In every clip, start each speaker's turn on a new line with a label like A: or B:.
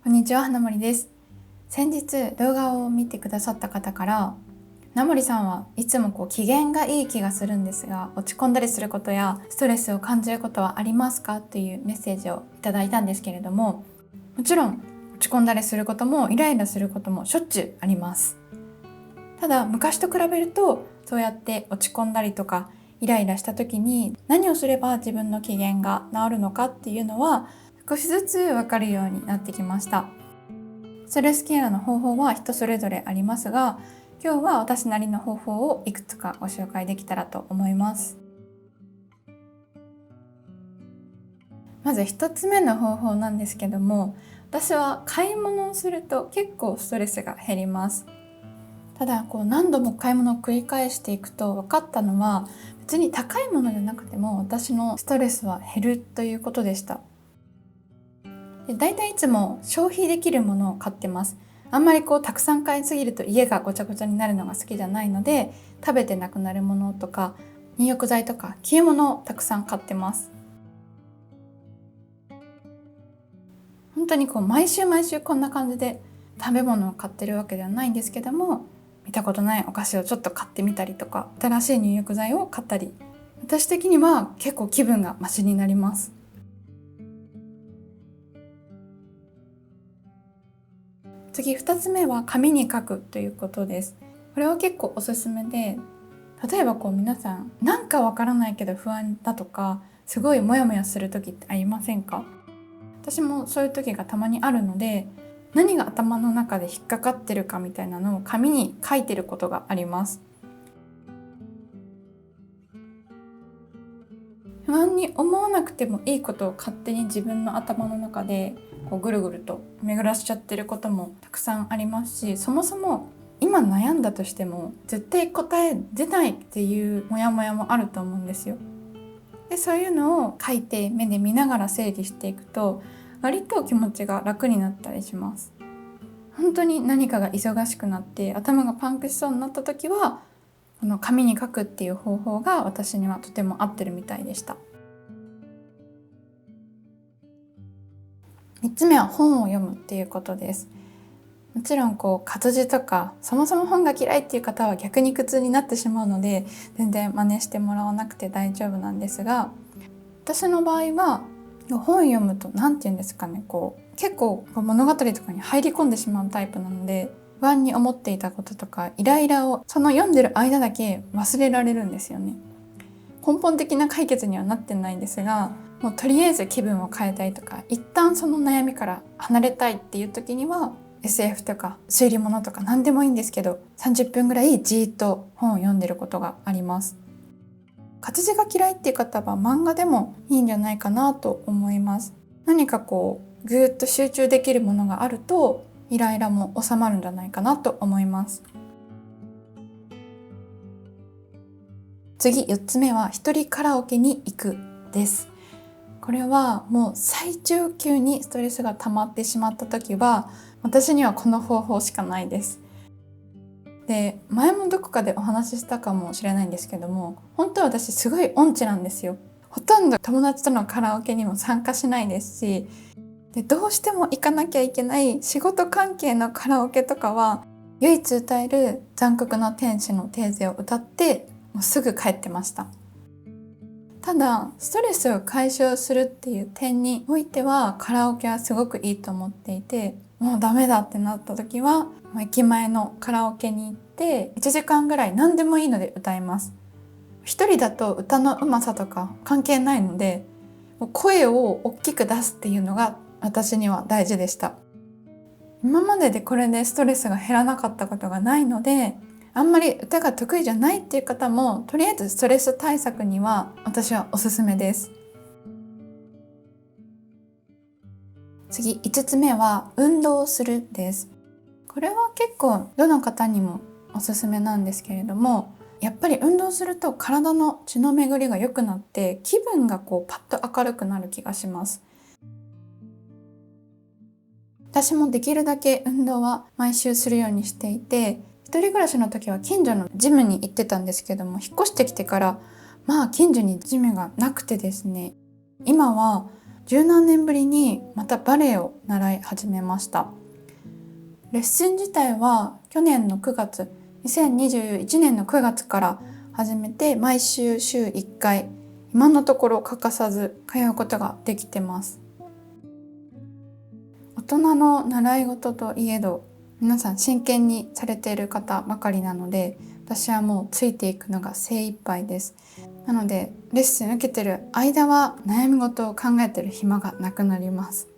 A: こんにちは、花森です。先日動画を見てくださった方から、ナモリさんはいつも機嫌がいい気がするんですが、落ち込んだりすることやストレスを感じることはありますかというメッセージをいただいたんですけれども、もちろん落ち込んだりすることもイライラすることもしょっちゅうあります。ただ昔と比べると、そうやって落ち込んだりとかイライラした時に何をすれば自分の機嫌が治るのかっていうのは少しずつ分かるようになってきました。ストレスケアの方法は人それぞれありますが、今日は私なりの方法をいくつかご紹介できたらと思います。まず一つ目の方法なんですけども、私は買い物をすると結構ストレスが減ります。ただ何度も買い物を繰り返していくと分かったのは、別に高いものじゃなくても私のストレスは減るということでした。だいたいいつも消費できるものを買ってます。あんまりたくさん買いすぎると家がごちゃごちゃになるのが好きじゃないので、食べてなくなるものとか入浴剤とか着物をたくさん買ってます。本当に毎週毎週こんな感じで食べ物を買ってるわけではないんですけども、見たことないお菓子をちょっと買ってみたりとか、新しい入浴剤を買ったり、私的には結構気分がマシになります。次2つ目は紙に書くということです。これは結構おすすめで、例えば皆さんなんかわからないけど不安だとか、すごいモヤモヤする時ってありませんか？私もそういう時がたまにあるので、何が頭の中で引っかかってるかみたいなのを紙に書いてることがあります。不安に思わなくてもいいことを勝手に自分の頭の中でぐるぐると巡らしちゃってることもたくさんありますし、そもそも今悩んだとしても絶対答え出ないっていうモヤモヤもあると思うんですよ。でそういうのを書いて目で見ながら整理していくと、割と気持ちが楽になったりします。本当に何かが忙しくなって頭がパンクしそうになった時は、この紙に書くっていう方法が私にはとても合ってるみたいでした。3つ目は本を読むっていうことです。もちろん活字とかそもそも本が嫌いっていう方は逆に苦痛になってしまうので、全然真似してもらわなくて大丈夫なんですが、私の場合は本読むと何て言うんですかね、結構物語とかに入り込んでしまうタイプなので、不安に思っていたこととかイライラをその読んでる間だけ忘れられるんですよね。根本的な解決にはなってないんですが、もうとりあえず気分を変えたいとか、一旦その悩みから離れたいっていう時には SF とか推理物とか何でもいいんですけど、30分ぐらいじーっと本を読んでることがあります。活字が嫌いっていう方は漫画でもいいんじゃないかなと思います。何かぐーっと集中できるものがあるとイライラも収まるんじゃないかなと思います。次4つ目は一人カラオケに行くです。これはもう最上級にストレスが溜まってしまった時は、私にはこの方法しかないです。で、前もどこかでお話ししたかもしれないんですけども、本当は私すごい音痴なんですよ。ほとんど友達とのカラオケにも参加しないですし、でどうしても行かなきゃいけない仕事関係のカラオケとかは、唯一歌える残酷な天使のテーゼを歌ってもうすぐ帰ってました。ただストレスを解消するっていう点においてはカラオケはすごくいいと思っていて、もうダメだってなった時は駅前のカラオケに行って1時間ぐらい何でもいいので歌います。一人だと歌のうまさとか関係ないので、声を大きく出すっていうのが私には大事でした。今まででこれでストレスが減らなかったことがないので、あんまり歌が得意じゃないっていう方もとりあえずストレス対策には私はおすすめです。次5つ目は運動をするです。これは結構どの方にもおすすめなんですけれども、やっぱり運動すると体の血の巡りが良くなって気分がパッと明るくなる気がします。私もできるだけ運動は毎週するようにしていて、一人暮らしの時は近所のジムに行ってたんですけども、引っ越してきてから近所にジムがなくてですね、今は十何年ぶりにまたバレエを習い始めました。レッスン自体は去年の9月、2021年の9月から始めて、毎週週1回、今のところ欠かさず通うことができてます。大人の習い事といえど、皆さん真剣にされている方ばかりなので、私はもうついていくのが精一杯です。なのでレッスン受けてる間は悩み事を考えてる暇がなくなります。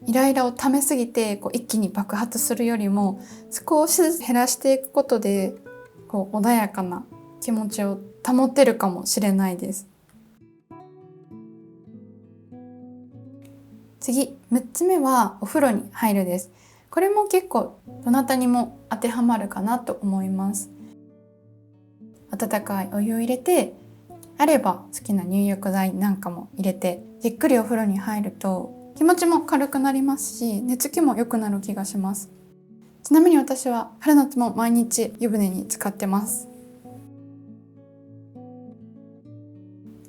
A: イライラを溜めすぎて一気に爆発するよりも、少しずつ減らしていくことで穏やかな気持ちを保てるかもしれないです。次、6つ目はお風呂に入るです。これも結構どなたにも当てはまるかなと思います。温かいお湯を入れて、あれば好きな入浴剤なんかも入れて、じっくりお風呂に入ると気持ちも軽くなりますし、寝つきも良くなる気がします。ちなみに私は春夏も毎日湯船に浸かってます。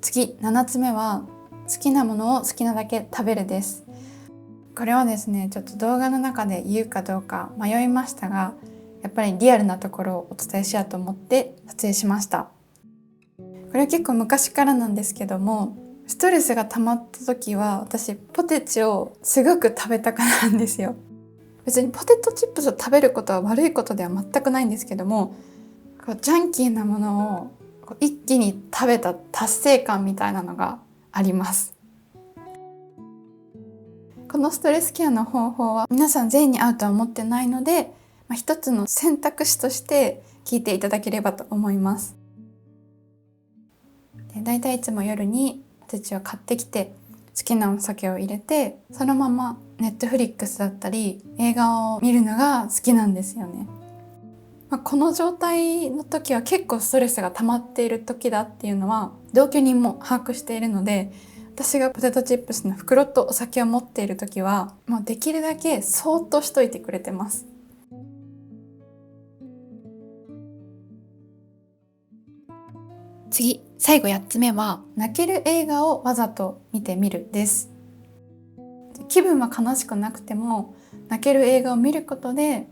A: 次、7つ目は好きなものを好きなだけ食べるです。これはですね、ちょっと動画の中で言うかどうか迷いましたが、やっぱりリアルなところをお伝えしようと思って撮影しました。これは結構昔からなんですけども、ストレスが溜まった時は私ポテチをすごく食べたくなるんですよ。別にポテトチップスを食べることは悪いことでは全くないんですけども、ジャンキーなものを一気に食べた達成感みたいなのがあります。このストレスケアの方法は皆さん全員に合うとは思ってないので、一つの選択肢として聞いていただければと思います。だいたいいつも夜にポテチを買ってきて、好きなお酒を入れて、そのままネットフリックスだったり映画を見るのが好きなんですよね。この状態の時は結構ストレスが溜まっている時だっていうのは同居人も把握しているので、私がポテトチップスの袋とお酒を持っている時はもうできるだけそーっとしといてくれてます。次、最後8つ目は泣ける映画をわざと見てみるです。気分は悲しくなくても泣ける映画を見ることで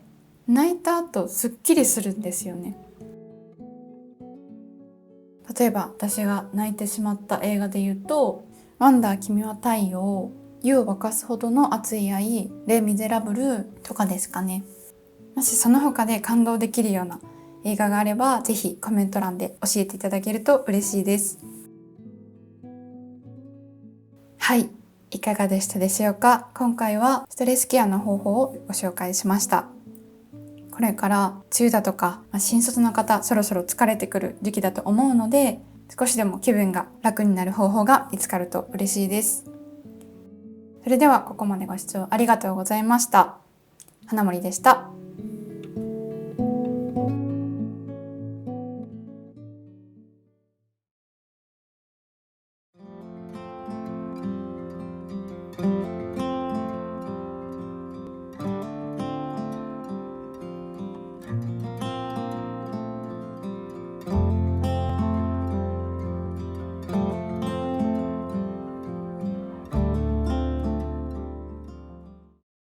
A: 泣いた後すっきりするんですよね。例えば私が泣いてしまった映画で言うと、ワンダー君は太陽、湯を沸かすほどの熱い愛、レ・ミゼラブルとかですかね。もしその他で感動できるような映画があれば、ぜひコメント欄で教えていただけると嬉しいです。はい、いかがでしたでしょうか。今回はストレスケアの方法をご紹介しました。これから梅雨だとか、新卒の方そろそろ疲れてくる時期だと思うので、少しでも気分が楽になる方法が見つかると嬉しいです。それではここまでご視聴ありがとうございました。花森でした。